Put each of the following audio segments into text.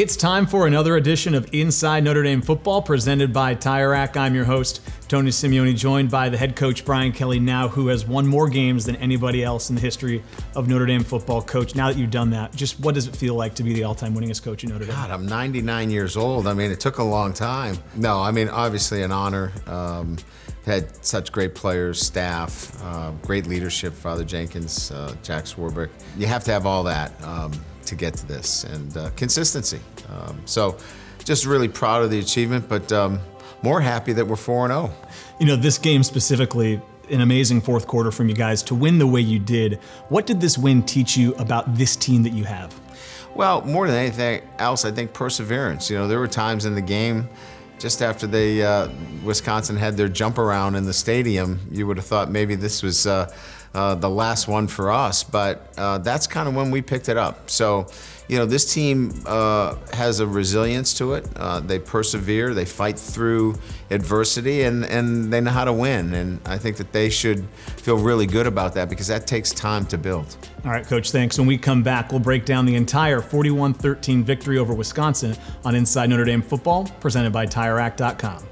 It's time for another edition of Inside Notre Dame Football presented by Tire Rack. I'm your host, Tony Simeone, joined by the head coach, Brian Kelly, now who has won more games than anybody else in the history of Notre Dame football. Coach, now that you've done that, just what does it feel like to be the all-time winningest coach at Notre Dame? God, I'm 99 years old. I mean, it took a long time. No, I mean, obviously an honor. Had such great players, staff, great leadership, Father Jenkins, Jack Swarbrick. You have to have all that to get to this, and consistency. So just really proud of the achievement, but more happy that we're 4-0. You know, this game specifically, an amazing fourth quarter from you guys to win the way you did. What did this win teach you about this team that you have? Well, more than anything else, I think perseverance. You know, there were times in the game, just after Wisconsin had their jump around in the stadium, you would have thought maybe this was the last one for us, but that's kind of when we picked it up. So, you know, this team has a resilience to it. They persevere, they fight through adversity, and they know how to win. And I think that they should feel really good about that because that takes time to build. All right, Coach, thanks. When we come back, we'll break down the entire 41-13 victory over Wisconsin on Inside Notre Dame Football, presented by TireRack.com.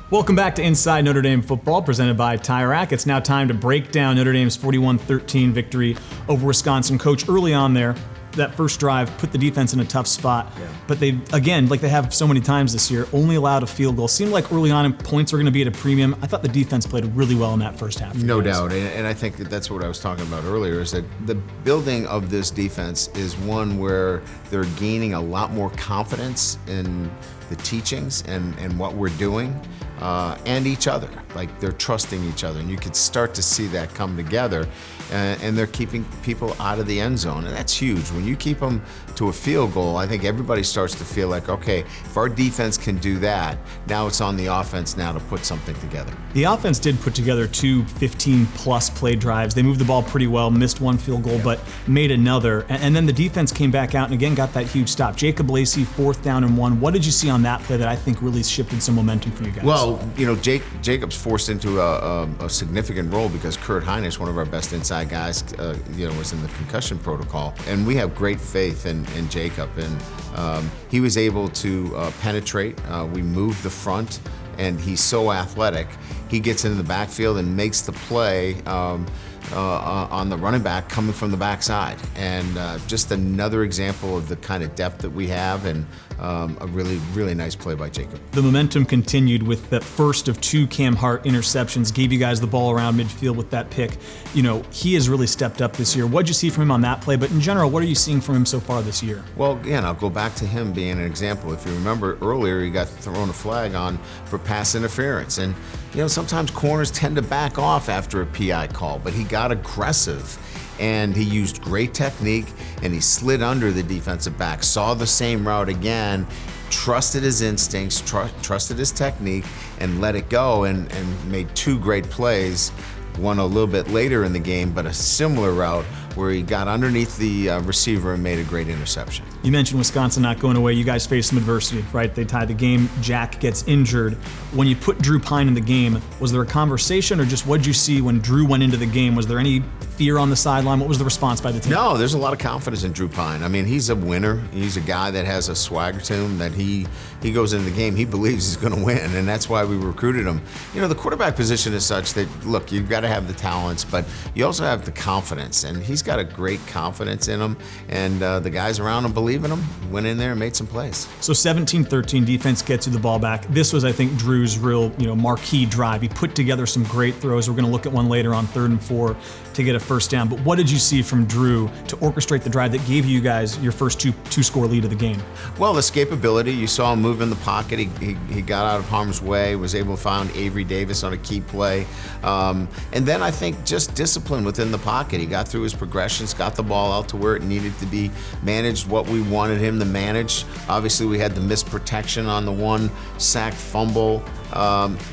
Welcome back to Inside Notre Dame Football, presented by Tire Rack. It's now time to break down Notre Dame's 41-13 victory over Wisconsin. Coach, early on there, that first drive put the defense in a tough spot. Yeah. But they, again, like they have so many times this year, only allowed a field goal. Seemed like early on points were going to be at a premium. I thought the defense played really well in that first half. No doubt, and I think that's what I was talking about earlier, is that the building of this defense is one where they're gaining a lot more confidence in the teachings and what we're doing. And each other, like they're trusting each other, and you could start to see that come together, and they're keeping people out of the end zone, and that's huge. When you keep them to a field goal, I think everybody starts to feel like, okay, if our defense can do that, now it's on the offense now to put something together. The offense did put together two 15-plus play drives. They moved the ball pretty well, missed one field goal, but made another, and then the defense came back out and again got that huge stop. Jacob Lacey, 4th down and 1. What did you see on that play that I think really shifted some momentum for you guys? Well, you know, Jacob's forced into a significant role because Kurt Heinrich, one of our best inside guys, was in the concussion protocol, and we have great faith in Jacob, and he was able to penetrate. We moved the front, and he's so athletic. He gets into the backfield and makes the play on the running back coming from the backside, and just another example of the kind of depth that we have, and a really, really nice play by Jacob. The momentum continued with the first of 2 Cam Hart interceptions, gave you guys the ball around midfield with that pick. You know, he has really stepped up this year. What'd you see from him on that play? But in general, what are you seeing from him so far this year? Well, again, I'll go back to him being an example. If you remember earlier, he got thrown a flag on for pass interference, and you know, sometimes corners tend to back off after a PI call, but he got aggressive, and he used great technique, and he slid under the defensive back, saw the same route again, trusted his instincts, trusted his technique, and let it go, and made 2 great plays. One a little bit later in the game, but a similar route where he got underneath the receiver and made a great interception. You mentioned Wisconsin not going away. You guys faced some adversity, right? They tied the game. Jack gets injured. When you put Drew Pine in the game, was there a conversation, or just what did you see when Drew went into the game? Was there any fear on the sideline? What was the response by the team? No, there's a lot of confidence in Drew Pine. I mean, he's a winner. He's a guy that has a swagger to him, that he goes into the game, he believes he's going to win, and that's why we recruited him. You know, the quarterback position is such that, look, you've got to have the talents, but you also have the confidence, and he's got a great confidence in him, and the guys around him believe in him, went in there and made some plays. So 17-13, defense gets you the ball back. This was, I think, Drew's real, marquee drive. He put together some great throws. We're going to look at one later on 3rd and 4 to get a first down. But what did you see from Drew to orchestrate the drive that gave you guys your first two-score lead of the game? Well, escapability. You saw him move in the pocket. He got out of harm's way, was able to find Avery Davis on a key play. And then I think just discipline within the pocket. He got through his progressions, got the ball out to where it needed to be managed, what we wanted him to manage. Obviously, we had the missed protection on the 1 sack fumble.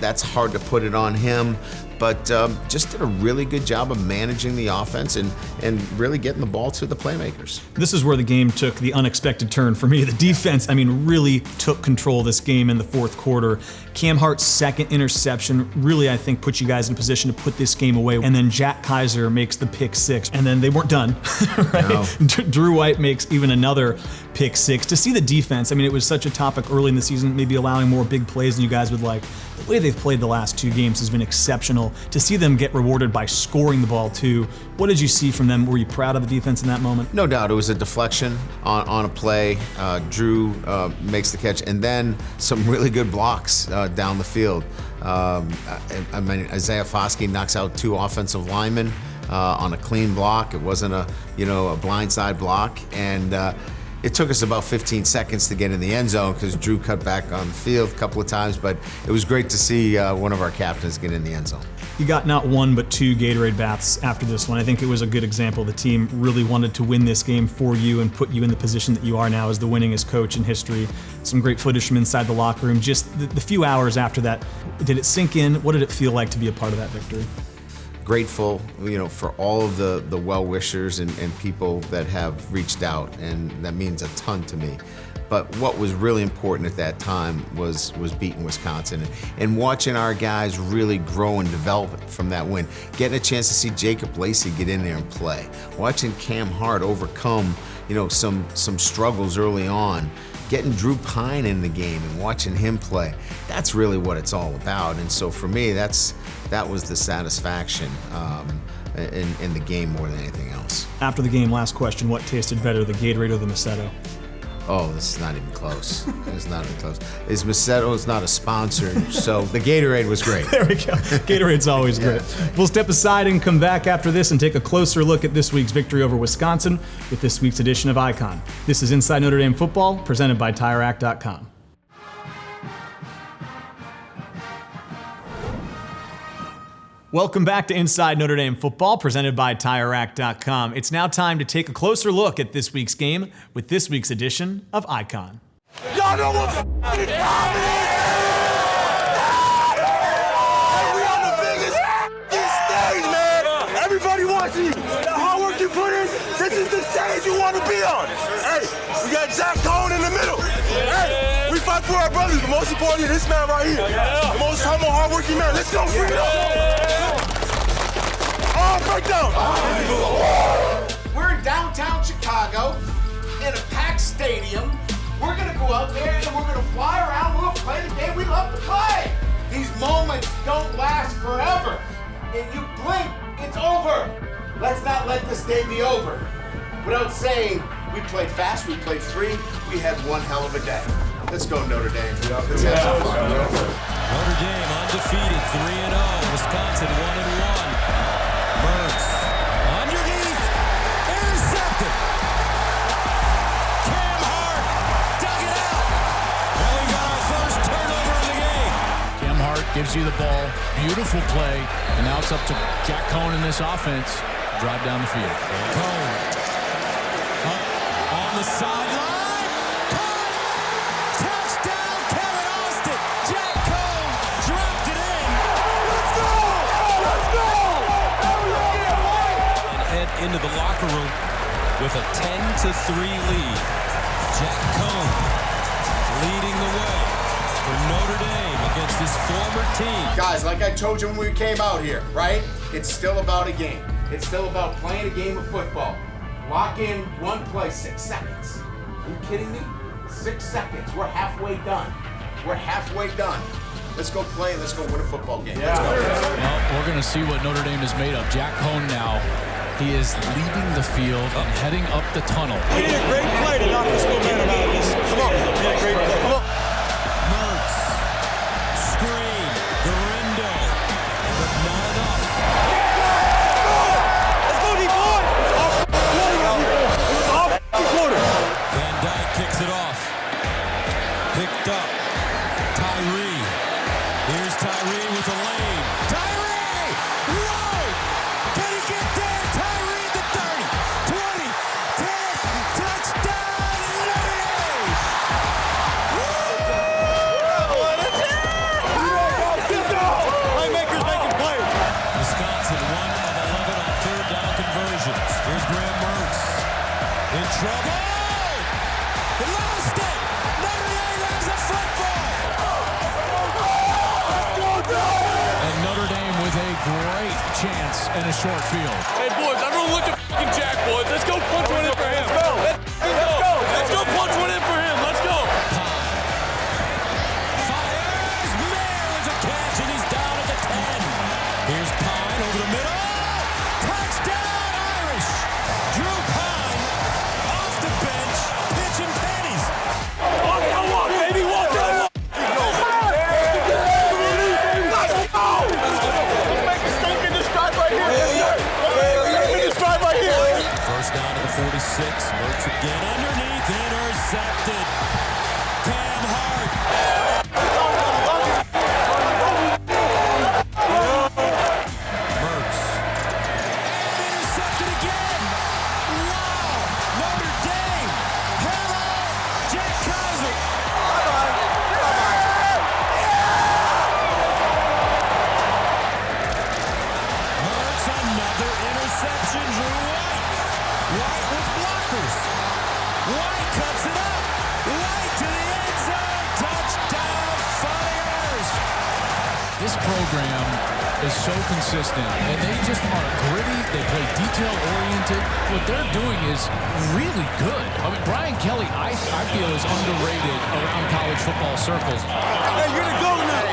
That's hard to put it on him. but just did a really good job of managing the offense and really getting the ball to the playmakers. This is where the game took the unexpected turn for me. The defense, really took control of this game in the fourth quarter. Cam Hart's second interception really, I think, put you guys in a position to put this game away. And then Jack Kaiser makes the pick six. And then they weren't done, right? No. Drew White makes even another pick six. To see the defense, it was such a topic early in the season, maybe allowing more big plays than you guys would like. The way they've played the last two games has been exceptional. To see them get rewarded by scoring the ball too, what did you see from them? Were you proud of the defense in that moment? No doubt. It was a deflection on a play. Drew makes the catch, and then some really good blocks down the field. Isaiah Foskey knocks out two offensive linemen on a clean block. It wasn't a blindside block, and it took us about 15 seconds to get in the end zone because Drew cut back on the field a couple of times, but it was great to see one of our captains get in the end zone. You got not one but two Gatorade baths after this one. I think it was a good example. The team really wanted to win this game for you and put you in the position that you are now as the winningest coach in history. Some great footage from inside the locker room. Just the few hours after that, did it sink in? What did it feel like to be a part of that victory? Grateful, for all of the well-wishers and people that have reached out, and that means a ton to me. But what was really important at that time was beating Wisconsin and watching our guys really grow and develop from that win. Getting a chance to see Jacob Lacey get in there and play. Watching Cam Hart overcome, some struggles early on. Getting Drew Pine in the game and watching him play. That's really what it's all about. And so for me, that was the satisfaction in the game more than anything else. After the game, last question, what tasted better, the Gatorade or the Macedo? Oh, this is not even close. It's not even close. Macedo is not a sponsor, so the Gatorade was great. There we go. Gatorade's always great. We'll step aside and come back after this and take a closer look at this week's victory over Wisconsin with this week's edition of Icon. This is Inside Notre Dame Football, presented by TireRack.com. Welcome back to Inside Notre Dame Football, presented by TireRack.com. It's now time to take a closer look at this week's game with this week's edition of Icon. Y'all know what f***ing time it is! We on the biggest stage, man! Everybody watching you! The hard work you put in, this is the stage you want to be on! Hey, we got Jack Cohn in the middle! Hey, we fight for our brothers, but most importantly, this man right here. The most humble, hard-working man. Let's go, bring it up! Breakdown! We're in downtown Chicago in a packed stadium. We're gonna go out there and we're gonna fly around. We'll play the game we love to play. These moments don't last forever. If you blink, it's over. Let's not let this day be over without saying we played fast, we played free, we had one hell of a day. Let's go, Notre Dame. Let's have some fun. Notre Dame undefeated, 3-0. Wisconsin 1-1. Mertz underneath, intercepted. Cam Hart dug it out. And we got our first turnover of the game. Cam Hart gives you the ball. Beautiful play. And now it's up to Jack Cohn in this offense. Drive down the field. Cohn up on the sideline. Into the locker room with a 10-3 lead. Jack Cohn leading the way for Notre Dame against his former team. Guys, like I told you when we came out here, right? It's still about a game. It's still about playing a game of football. Lock in one play, 6 seconds. Are you kidding me? 6 seconds. We're halfway done. We're halfway done. Let's go play and let's go win a football game. Let's go. Well, we're going to see what Notre Dame is made of. Jack Cohn now. He is leaving the field and heading up the tunnel. We need a great play to knock this momentum out of this. Come on. We need a great play. Come on. Mertz, screen, Garindo, but not enough. Let's go, D-boy. This is all quarter. Van Dyke kicks it off. Picked up. Tyree. Here's Tyree with a lane. Tyree! Whoa! Can he get there? Tyree at the 30, 20, 10, touchdown, Notre Dame! Playmakers making plays. a short field. Hey, boys, everyone look at fucking Jack, boys. Let's go punch one in for him. Let's go. Let's go punch one in for him. Let's go. Fires. There's a catch, and he's down at the 10. Here's Pine over the middle. Touchdown, Irish. Drew Pine off the bench, pitching pennies. Walk, baby, walk. First down to the 46. Lurks again underneath. Intercepted. Cam Hart. Mertz. And intercepted again. Wow. Notre Dame. Hello. Jack Kaiser. Mertz, another interception. Drew White. White with blockers. White cuts it up. White to the end zone. Touchdown, Fires. This program is so consistent, and they just are gritty. They play detail-oriented. What they're doing is really good. I mean, Brian Kelly, I feel, is underrated around college football circles. Hey, you're the GOAT now.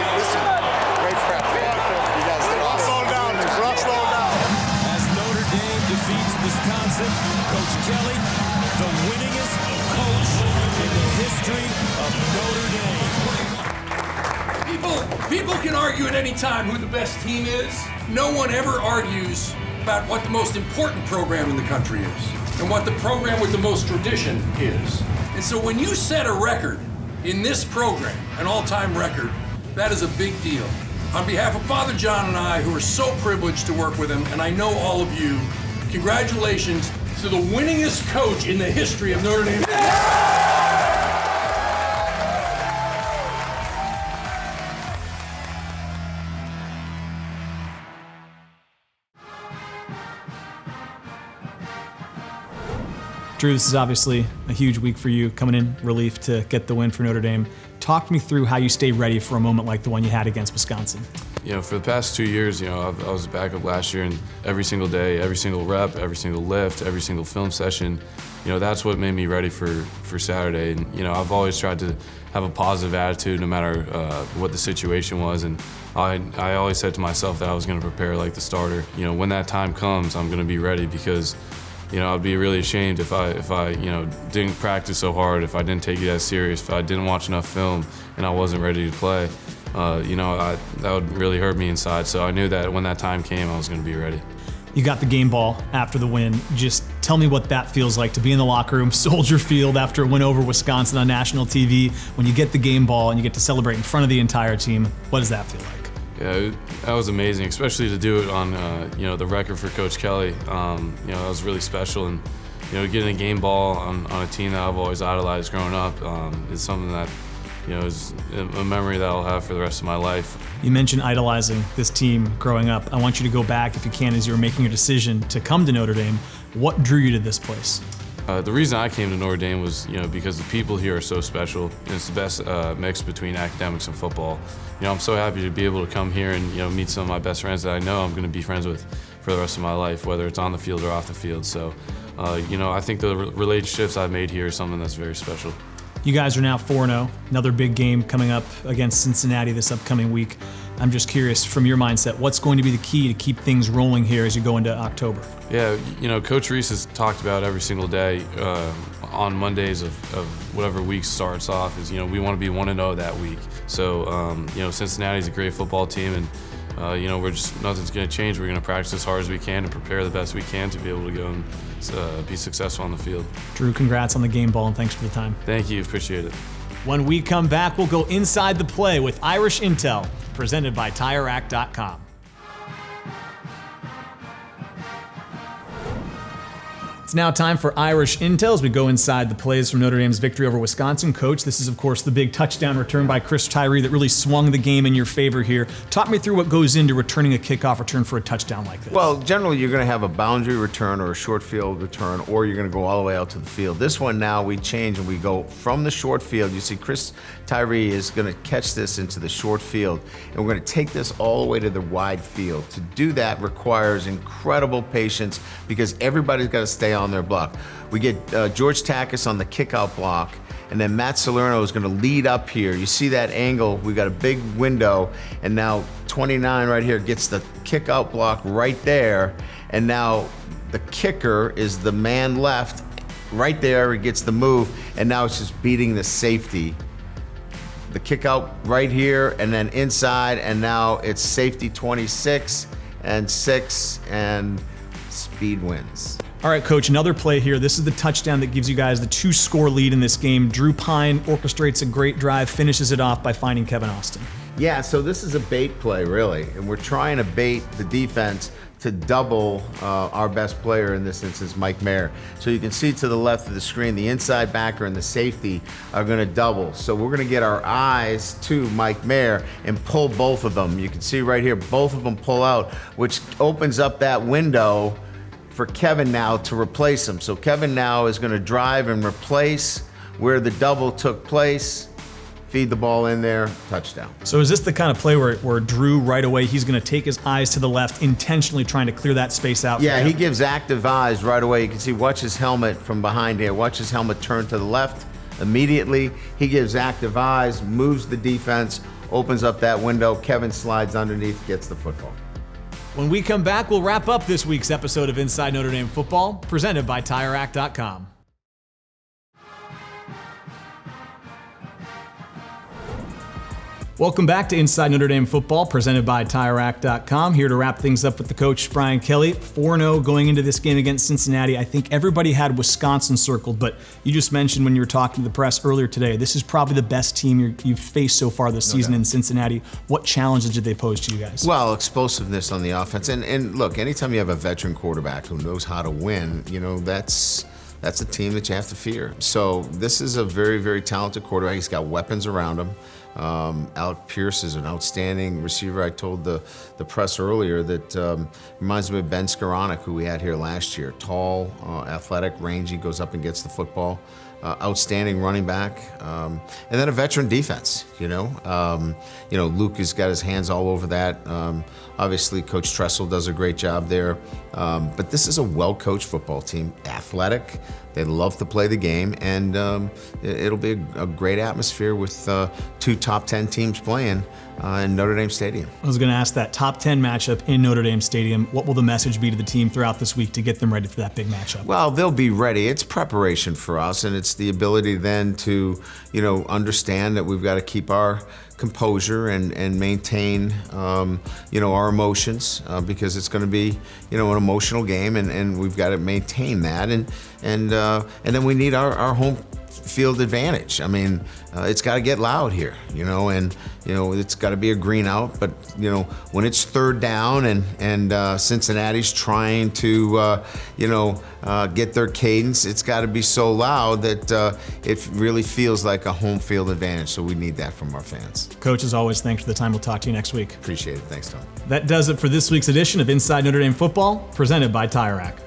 Great prep. You guys slow down. Slow down. As Notre Dame defeats Wisconsin, Coach Kelly, the winningest coach in the history of Notre Dame. People can argue at any time who the best team is. No one ever argues about what the most important program in the country is and what the program with the most tradition is. And so when you set a record in this program, an all-time record, that is a big deal. On behalf of Father John and I, who are so privileged to work with him, and I know all of you, congratulations to the winningest coach in the history of Notre Dame. Drew, this is obviously a huge week for you, coming in relief to get the win for Notre Dame. Talk me through how you stay ready for a moment like the one you had against Wisconsin. You know, for the past 2 years, you know, I was a backup last year, and every single day, every single rep, every single lift, every single film session, you know, that's what made me ready for Saturday. And, you know, I've always tried to have a positive attitude no matter what the situation was. And I always said to myself that I was going to prepare like the starter. You know, when that time comes, I'm going to be ready, because you know, I'd be really ashamed if I you know, didn't practice so hard, if I didn't take it as serious, if I didn't watch enough film and I wasn't ready to play. You know, that would really hurt me inside. So I knew that when that time came, I was going to be ready. You got the game ball after the win. Just tell me what that feels like to be in the locker room, Soldier Field, after a win over Wisconsin on national TV. When you get the game ball and you get to celebrate in front of the entire team, what does that feel like? Yeah, that was amazing, especially to do it on you know, the record for Coach Kelly. You know, that was really special, and you know, getting a game ball on a team that I've always idolized growing up is something that, you know, is a memory that I'll have for the rest of my life. You mentioned idolizing this team growing up. I want you to go back, if you can, as you were making your decision to come to Notre Dame. What drew you to this place? The reason I came to Notre Dame was, you know, because the people here are so special, and it's the best mix between academics and football. You know, I'm so happy to be able to come here and, you know, meet some of my best friends that I know I'm going to be friends with for the rest of my life, whether it's on the field or off the field. So, you know, I think the relationships I've made here is something that's very special. You guys are now 4-0, another big game coming up against Cincinnati this upcoming week. I'm just curious, from your mindset, what's going to be the key to keep things rolling here as you go into October? Yeah, you know, Coach Reese has talked about every single day on Mondays of whatever week starts off is, you know, we want to be 1-0 that week. So, you know, Cincinnati's a great football team, and, you know, nothing's going to change. We're going to practice as hard as we can and prepare the best we can to be able to go and be successful on the field. Drew, congrats on the game ball, and thanks for the time. Thank you. Appreciate it. When we come back, we'll go inside the play with Irish Intel, presented by TireRack.com. It's now time for Irish Intel as we go inside the plays from Notre Dame's victory over Wisconsin. Coach, this is, of course, the big touchdown return by Chris Tyree that really swung the game in your favor here. Talk me through what goes into returning a kickoff return for a touchdown like this. Well, generally, you're going to have a boundary return or a short field return, or you're going to go all the way out to the field. This one now, we change and we go from the short field. You see Chris Tyree is going to catch this into the short field, and we're going to take this all the way to the wide field. To do that requires incredible patience because everybody's got to stay on their block. We get George Takis on the kickout block, and then Matt Salerno is going to lead up here. You see that angle? We've got a big window, and now 29 right here gets the kickout block right there, and now the kicker is the man left right there. He gets the move, and now it's just beating the safety. The kickout right here, and then inside, and now it's safety 26 and 6, and speed wins. All right, Coach, another play here. This is the touchdown that gives you guys the 2-score lead in this game. Drew Pine orchestrates a great drive, finishes it off by finding Kevin Austin. Yeah, so this is a bait play, really, and we're trying to bait the defense to double our best player, in this instance, Mike Mayer. So you can see to the left of the screen, the inside backer and the safety are going to double. So we're going to get our eyes to Mike Mayer and pull both of them. You can see right here, both of them pull out, which opens up that window for Kevin now to replace him. So Kevin now is going to drive and replace where the double took place, feed the ball in there, touchdown. So is this the kind of play where Drew right away, he's going to take his eyes to the left, intentionally trying to clear that space out? Yeah, he gives active eyes right away. You can see, watch his helmet from behind here. Watch his helmet turn to the left immediately. He gives active eyes, moves the defense, opens up that window. Kevin slides underneath, gets the football. When we come back, we'll wrap up this week's episode of Inside Notre Dame Football, presented by TireRack.com. Welcome back to Inside Notre Dame Football, presented by TireRack.com. Here to wrap things up with the coach, Brian Kelly. 4-0 going into this game against Cincinnati. I think everybody had Wisconsin circled, but you just mentioned when you were talking to the press earlier today, this is probably the best team you've faced so far this season in Cincinnati. What challenges did they pose to you guys? Well, explosiveness on the offense. And look, anytime you have a veteran quarterback who knows how to win, that's a team that you have to fear. So this is a very, very talented quarterback. He's got weapons around him. Alec Pierce is an outstanding receiver. I told the press earlier that reminds me of Ben Skoranek, who we had here last year. Tall, athletic, rangy, goes up and gets the football. Outstanding running back, and then a veteran defense. Luke has got his hands all over that. Obviously, Coach Tressel does a great job there. But this is a well-coached football team, athletic. They love to play the game, and it'll be a great atmosphere with 2 top 10 teams playing in Notre Dame Stadium. I was going to ask that top 10 matchup in Notre Dame Stadium. What will the message be to the team throughout this week to get them ready for that big matchup? Well, they'll be ready. It's preparation for us, and it's the ability then to, understand that we've got to keep our composure and maintain, our emotions because it's going to be, an emotional game, and we've got to maintain that, and then we need our home field advantage. I mean, it's got to get loud here, and it's got to be a green out. But when it's 3rd down and Cincinnati's trying to get their cadence, it's got to be so loud that it really feels like a home field advantage. So we need that from our fans. Coach, as always, thanks for the time. We'll talk to you next week. Appreciate it. Thanks, Tom. That does it for this week's edition of Inside Notre Dame Football, presented by Tire Rack.